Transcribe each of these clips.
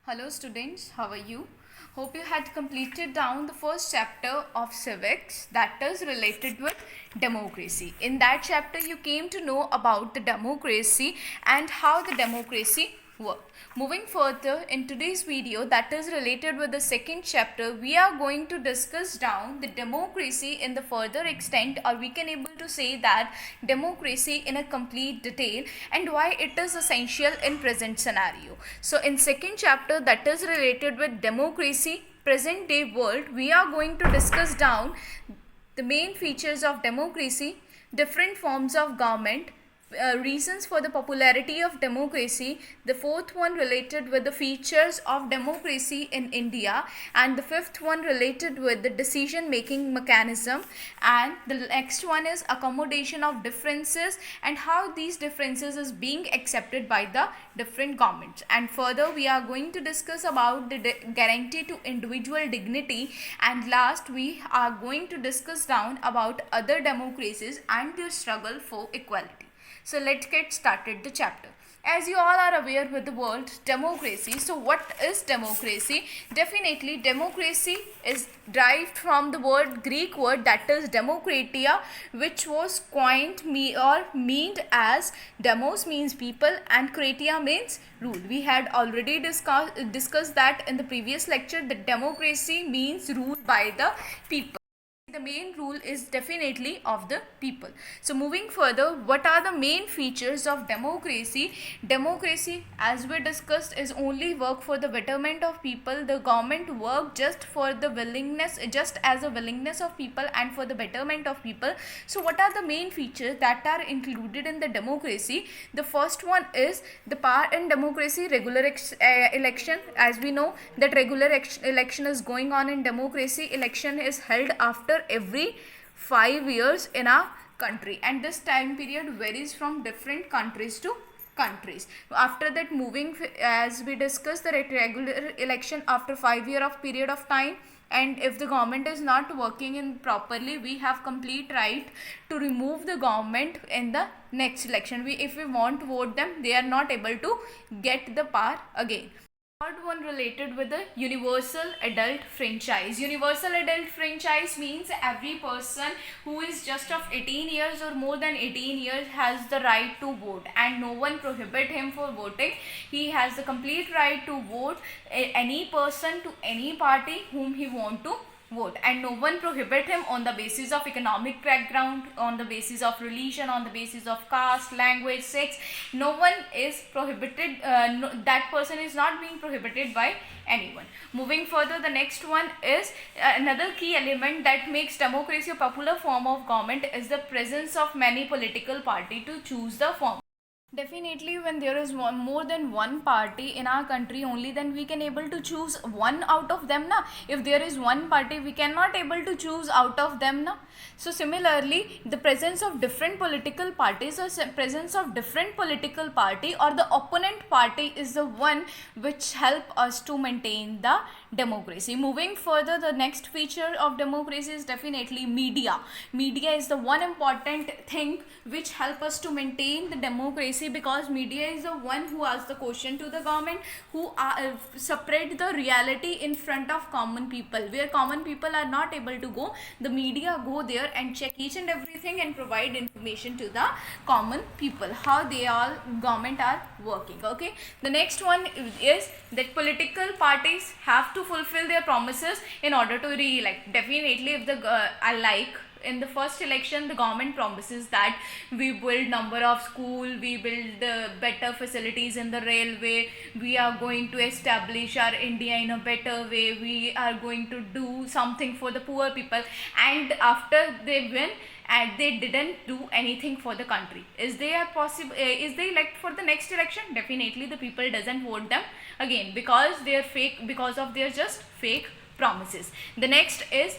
Hello students, how are you? Hope you had completed down the first chapter of civics, that is related with democracy. In that chapter you came to know about the democracy and how the democracy works. Moving further in today's video, that is related with the second chapter, we are going to discuss down the democracy in the further extent, or we can able to say that democracy in a complete detail and why it is essential in present scenario. So in second chapter, that is related with democracy present day world, we are going to discuss down the main features of democracy, different forms of government, reasons for the popularity of democracy, the fourth one related with the features of democracy in India, and the fifth one related with the decision making mechanism, and the next one is accommodation of differences and how these differences is being accepted by the different governments. And further we are going to discuss about the guarantee to individual dignity, and last we are going to discuss down about other democracies and their struggle for equality. So let's get started the chapter. As you all are aware with the word democracy, so what is democracy? Definitely democracy is derived from the Greek word that is demokratia, which was coined meaned as demos means people and kratia means rule. We had already discussed that in the previous lecture, that democracy means rule by the people. The main rule is definitely of the people. So moving further, what are the main features of democracy? Democracy, as we discussed, is only work for the betterment of people. The government work just for the willingness, just as a willingness of people and for the betterment of people. So what are the main features that are included in the democracy? The first one is the power in democracy, regular election. As we know that regular election is going on in democracy. Election is held after every 5 years in a country, and this time period varies from different countries to countries. After that, moving, as we discussed, the regular election after 5 year of period of time, and if the government is not working in properly, we have complete right to remove the government in the next election. If we want to vote them, they are not able to get the power again. Third one related with the universal adult franchise. Universal adult franchise means every person who is just of 18 years or more than 18 years has the right to vote, and no one prohibit him for voting. He has the complete right to vote any person to any party whom he want to vote, and no one prohibit him on the basis of economic background, on the basis of religion, on the basis of caste, language, sex. No one is prohibited, that person is not being prohibited by anyone. Moving further, the next one is another key element that makes democracy a popular form of government is the presence of many political party to choose the form. Definitely, when there is more than one party in our country, only then we can able to choose one out of them na. If there is one party, we cannot able to choose out of them na. So similarly, the presence of different political parties or presence of different political party or the opponent party is the one which help us to maintain the democracy. Moving further, the next feature of democracy is definitely media. Media is the one important thing which help us to maintain the democracy, because media is the one who asks the question to the government, who separate the reality in front of common people. Where common people are not able to go, the media go there and check each and everything and provide information to the common people how they all government are working. Okay, the next one is that political parties have to fulfill their promises in order to re-elect. Definitely, if the in the first election, the government promises that we build number of school, we build better facilities in the railway, we are going to establish our India in a better way, we are going to do something for the poor people, and after they win and they didn't do anything for the country. Is they elect for the next election? Definitely the people doesn't vote them again, because they are fake, because of their just fake promises. The next is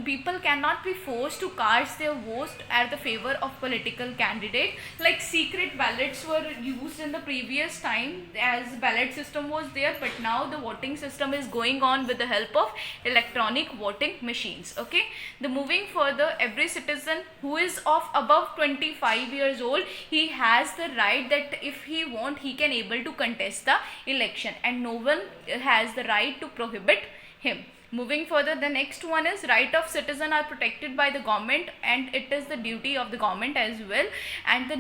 people cannot be forced to cast their vote at the favor of political candidate. Like secret ballots were used in the previous time as ballot system was there, but now the voting system is going on with the help of electronic voting machines. Okay, the moving further, every citizen who is of above 25 years old, he has the right that if he want, he can able to contest the election, and no one has the right to prohibit him. Moving further, the next one is right of citizen are protected by the government, and it is the duty of the government as well. And the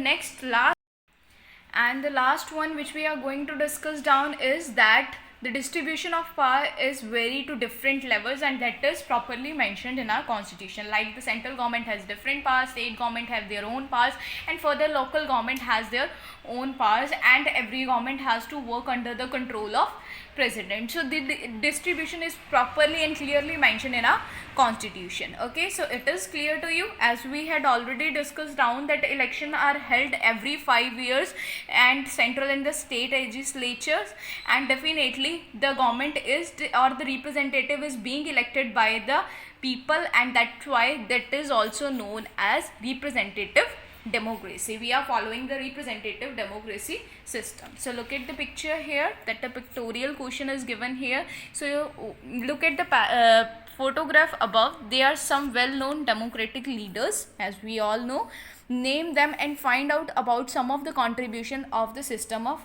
last one which we are going to discuss down is that the distribution of power is vary to different levels, and that is properly mentioned in our constitution. Like the central government has different powers, state government have their own powers, and further local government has their own powers, and every government has to work under the control of president. So the distribution is properly and clearly mentioned in our constitution. Okay, so it is clear to you, as we had already discussed down, that election are held every 5 years, and central and the state legislatures, and definitely the government is or the representative is being elected by the people, and that's why that is also known as representative democracy. We are following the representative democracy system. So look at the picture here, that the pictorial question is given here. So you look at the photograph above. They are some well-known democratic leaders, as we all know. Name them and find out about some of the contribution of the system of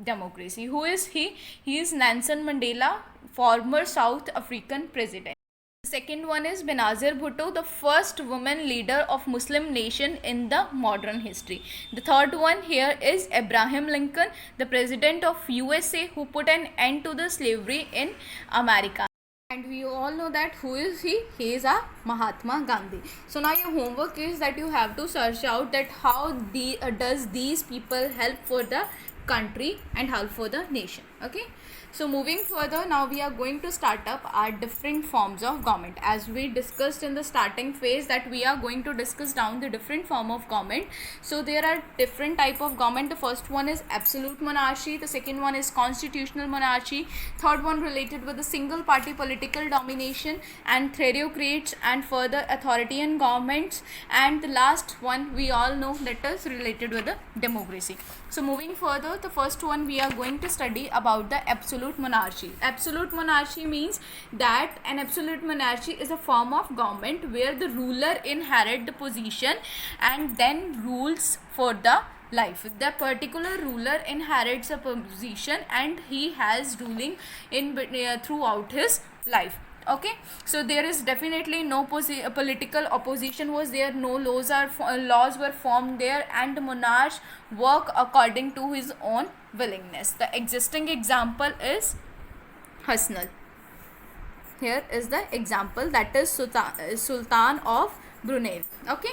democracy. Who is he? He is Nelson Mandela, former South African president. The second one is Benazir Bhutto, the first woman leader of Muslim nation in the modern history. The third one here is Abraham Lincoln, the president of USA, who put an end to the slavery in America. And we all know that who is he? He is a Mahatma Gandhi. So now your homework is that you have to search out that how does these people help for the country and help for the nation. Okay, so moving further, now we are going to start up our different forms of government. As we discussed in the starting phase that we are going to discuss down the different form of government. So there are different type of government. The first one is absolute monarchy, the second one is constitutional monarchy, third one related with the single party political domination, and theocracies, and further authoritarian governments, and the last one we all know that is related with the democracy. So moving further, the first one we are going to study about the absolute monarchy. Absolute monarchy means that an absolute monarchy is a form of government where the ruler inherits the position and then rules for the life. The particular ruler inherits a position and he has ruling in throughout his life. Okay, so there is definitely no political opposition was there, no laws were formed there, and the monarch work according to his own willingness. The existing example is Hasnal. Here is the example, that is Sultan of Brunei. Okay,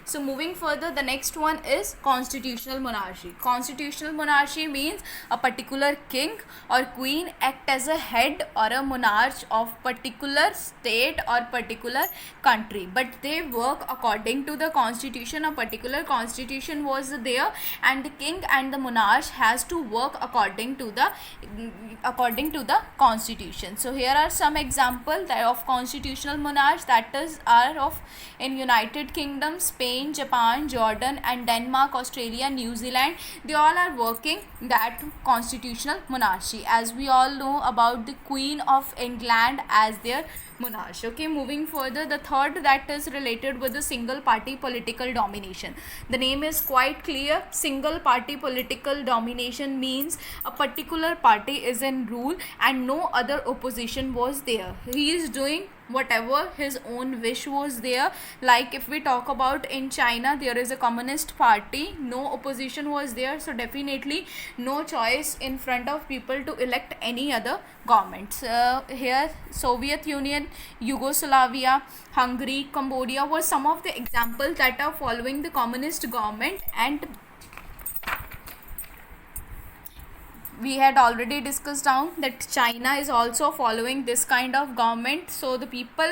so moving further, the next one is constitutional monarchy. Constitutional monarchy means a particular king or queen act as a head or a monarch of particular state or particular country, but they work according to the constitution. A particular constitution was there, and the king and the monarch has to work according to the constitution. So here are some examples of constitutional monarchs, that is are of in United Kingdom, Spain, Japan, Jordan, and Denmark, Australia, New Zealand. They all are working that constitutional monarchy. As we all know about the Queen of England as their monarch. Okay, moving further, the third that is related with the single party political domination. The name is quite clear. Single party political domination means a particular party is in rule and no other opposition was there. He is doing whatever his own wish was there. Like if we talk about in China, there is a communist party, no opposition was there, so definitely no choice in front of people to elect any other governments. Here Soviet Union, Yugoslavia, Hungary, Cambodia were some of the examples that are following the communist government, and we had already discussed down that China is also following this kind of government. So the people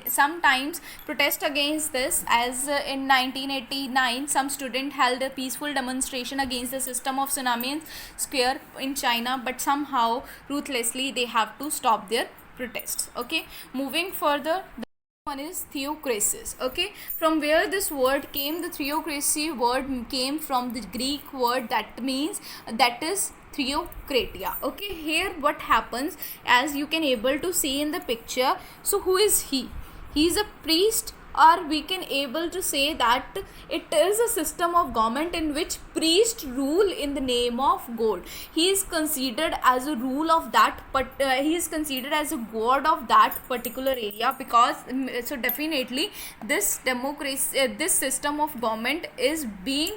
sometimes protest against this, as in 1989 some student held a peaceful demonstration against the system of Tiananmen Square in China, but somehow ruthlessly they have to stop their protests. Okay, moving further, the one is theocracies. Okay, from where this word came, the theocracy word came from the Greek word that means, that is theocratia. Okay, here what happens, as you can able to see in the picture, so who is he is a priest, or we can able to say that it is a system of government in which priests rule in the name of god. He is considered as a rule of that, but he is considered as a god of that particular area, because so definitely this democracy, this system of government is being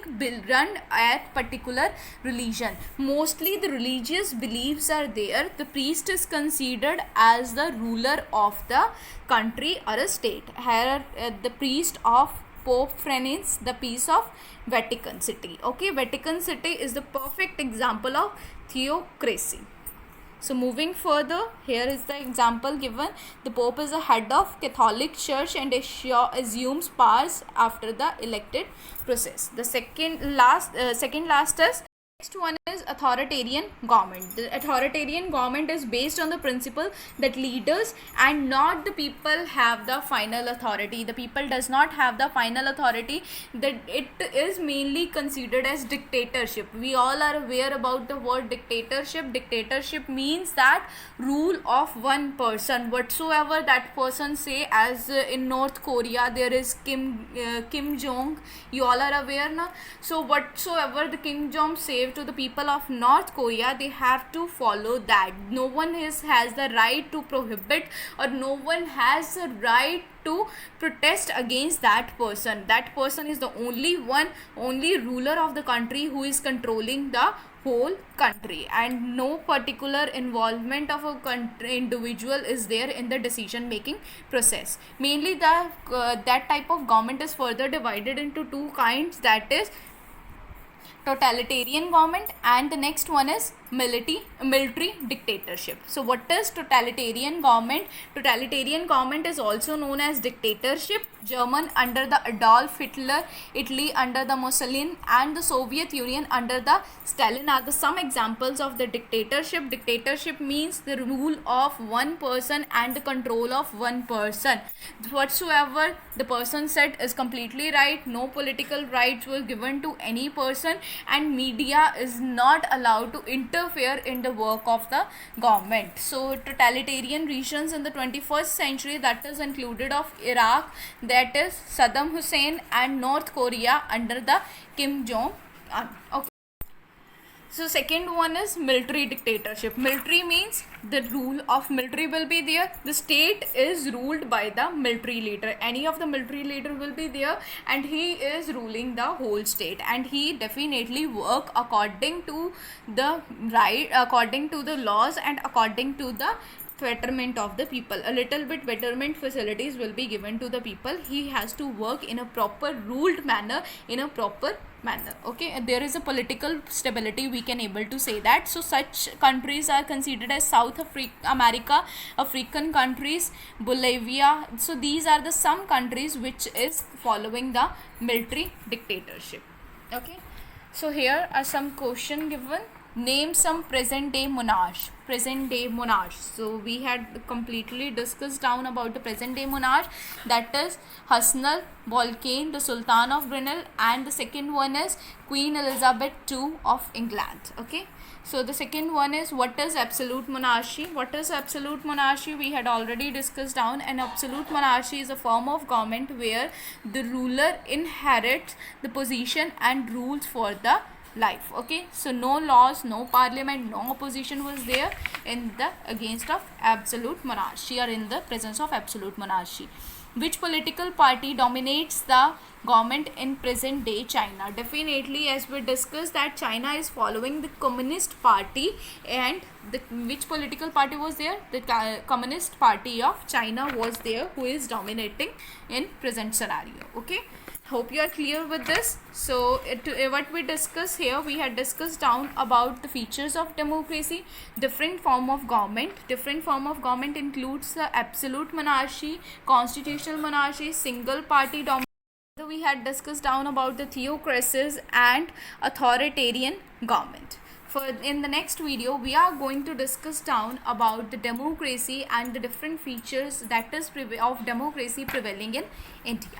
run at particular religion. Mostly the religious beliefs are there. The priest is considered as the ruler of the country or a state. Here the priest of Pope Francis, the peace of Vatican City. Okay, Vatican City is the perfect example of theocracy. So moving further, here is the example given. The Pope is the head of Catholic Church and assumes powers after the elected process. The second last is, next one is authoritarian government. The authoritarian government is based on the principle that leaders and not the people have the final authority. The people does not have the final authority. That it is mainly considered as dictatorship. We all are aware about the word dictatorship. Dictatorship means that rule of one person, whatsoever that person say. As in North Korea there is Kim Jong, you all are aware now. So whatsoever the Kim Jong say to the people of North Korea, they have to follow that. No one has the right to prohibit, or no one has the right to protest against that person. That person is the only ruler of the country who is controlling the whole country, and no particular involvement of a individual is there in the decision making process. Mainly that type of government is further divided into two kinds, that is totalitarian government, and the next one is military dictatorship. So what is totalitarian government? Totalitarian government is also known as dictatorship. German under the Adolf Hitler, Italy under the Mussolini, and the Soviet Union under the Stalin are the some examples of the dictatorship. Dictatorship means the rule of one person and the control of one person. Whatsoever the person said is completely right. No political rights were given to any person, and media is not allowed to interfere in the work of the government. So totalitarian regions in the 21st century, that is included of Iraq, that is Saddam Hussein, and North Korea under the Kim Jong Un. Okay. So second one is military dictatorship. Military means the rule of military will be there. The state is ruled by the military leader. Any of the military leader will be there, and he is ruling the whole state, and he definitely work according to the right, according to the laws, and according to the betterment of the people. A little bit betterment facilities will be given to the people. He has to work in a proper ruled manner, in a proper manner. Okay, and there is a political stability, we can able to say that. So such countries are considered as South America, African countries, Bolivia. So these are the some countries which is following the military dictatorship. Okay, so here are some question given. Name some present day monarchs. So we had completely discussed down about the present day monarch, that is Hasnal Bolkian, the Sultan of Brunei, and the second one is Queen Elizabeth II of England. Okay, so the second one is, what is absolute monarchy? We had already discussed down. An absolute monarchy is a form of government where the ruler inherits the position and rules for the life. Okay, so no laws, no parliament, no opposition was there in the against of absolute monarchy, or in the presence of absolute monarchy. Which political party dominates the government in present day China? Definitely, as we discussed, that China is following the Communist Party, and which political party was there? The Communist Party of China was there, who is dominating in present scenario. Okay, hope you are clear with this. So what we discuss here, we had discussed down about the features of democracy. Different form of government includes the absolute monarchy, constitutional monarchy, single party dominance. We had discussed down about the theocracies and authoritarian government. For in the next video, we are going to discuss down about the democracy and the different features that is of democracy prevailing in India.